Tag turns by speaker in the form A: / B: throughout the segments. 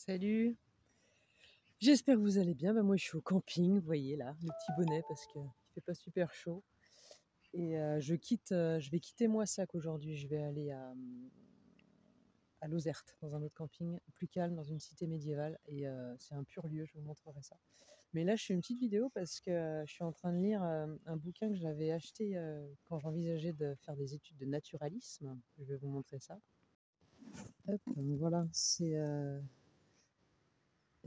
A: Salut, j'espère que vous allez bien. Moi, je suis au camping, vous voyez là, le petit bonnet parce qu'il fait pas super chaud. Et je vais quitter Moissac aujourd'hui. Je vais aller à Lozerte, dans un autre camping plus calme, dans une cité médiévale. Et c'est un pur lieu, je vous montrerai ça. Mais là, je fais une petite vidéo parce que je suis en train de lire un bouquin que j'avais acheté quand j'envisageais de faire des études de naturalisme. Je vais vous montrer ça. Hop, voilà, c'est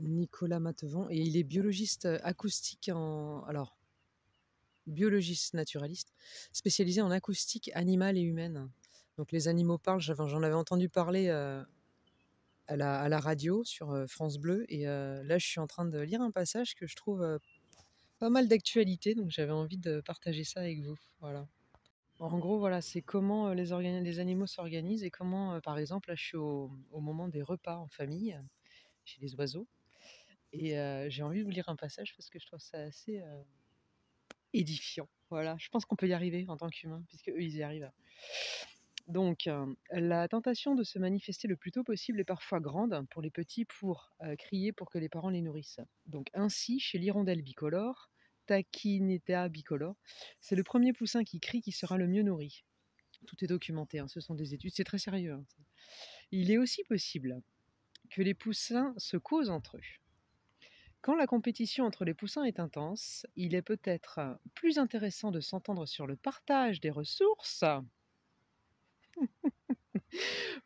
A: Nicolas Matevon, et il est biologiste acoustique biologiste naturaliste, spécialisé en acoustique animale et humaine. Donc les animaux parlent, j'en avais entendu parler à la radio sur France Bleu, et là je suis en train de lire un passage que je trouve pas mal d'actualité, donc j'avais envie de partager ça avec vous. Voilà. En gros, voilà, c'est comment les animaux s'organisent et comment, par exemple, là je suis au moment des repas en famille, chez les oiseaux. Et j'ai envie de vous lire un passage parce que je trouve ça assez édifiant. Voilà, je pense qu'on peut y arriver en tant qu'humain, puisque eux, ils y arrivent. Donc, la tentation de se manifester le plus tôt possible est parfois grande pour les petits pour crier pour que les parents les nourrissent. Donc, ainsi, chez l'hirondelle bicolore, Tachynetea bicolore, c'est le premier poussin qui crie qui sera le mieux nourri. Tout est documenté, hein, ce sont des études, c'est très sérieux. Hein. Il est aussi possible que les poussins se causent entre eux. Quand la compétition entre les poussins est intense, il est peut-être plus intéressant de s'entendre sur le partage des ressources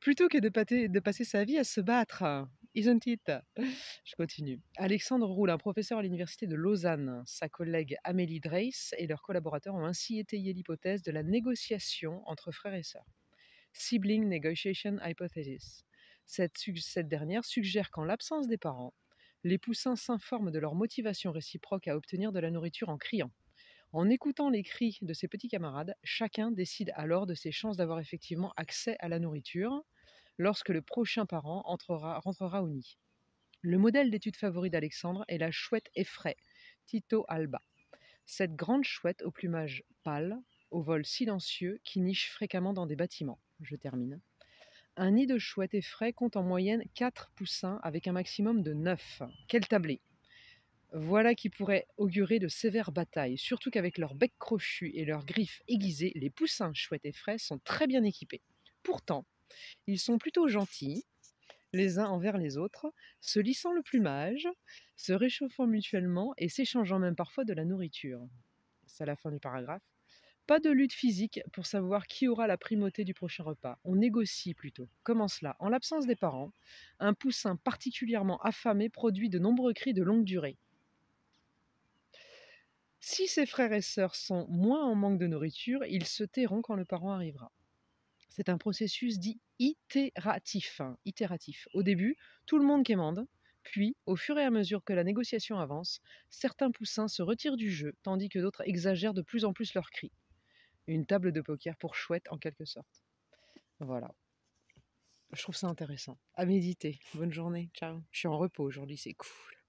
A: plutôt que de passer sa vie à se battre. Isn't it? Je continue. Alexandre Roule, un professeur à l'université de Lausanne, sa collègue Amélie Dreis et leurs collaborateurs ont ainsi étayé l'hypothèse de la négociation entre frères et sœurs. Sibling Negotiation Hypothesis. Cette dernière suggère qu'en l'absence des parents, les poussins s'informent de leur motivation réciproque à obtenir de la nourriture en criant. En écoutant les cris de ses petits camarades, chacun décide alors de ses chances d'avoir effectivement accès à la nourriture lorsque le prochain parent rentrera au nid. Le modèle d'étude favori d'Alexandre est la chouette effraie, Tito alba. Cette grande chouette au plumage pâle, au vol silencieux, qui niche fréquemment dans des bâtiments. Je termine. Un nid de chouette effraie compte en moyenne 4 poussins avec un maximum de 9. Quel tablé! Voilà qui pourrait augurer de sévères batailles, surtout qu'avec leur bec crochu et leurs griffes aiguisées, les poussins chouettes et frais sont très bien équipés. Pourtant, ils sont plutôt gentils, les uns envers les autres, se lissant le plumage, se réchauffant mutuellement et s'échangeant même parfois de la nourriture. C'est la fin du paragraphe. Pas de lutte physique pour savoir qui aura la primauté du prochain repas. On négocie plutôt. Comment cela? En l'absence des parents, un poussin particulièrement affamé produit de nombreux cris de longue durée. Si ses frères et sœurs sont moins en manque de nourriture, ils se tairont quand le parent arrivera. C'est un processus dit itératif. Au début, tout le monde quémande, puis, au fur et à mesure que la négociation avance, certains poussins se retirent du jeu, tandis que d'autres exagèrent de plus en plus leurs cris. Une table de poker pour chouette, en quelque sorte. Voilà. Je trouve ça intéressant. À méditer. Bonne journée. Ciao. Je suis en repos aujourd'hui, c'est cool.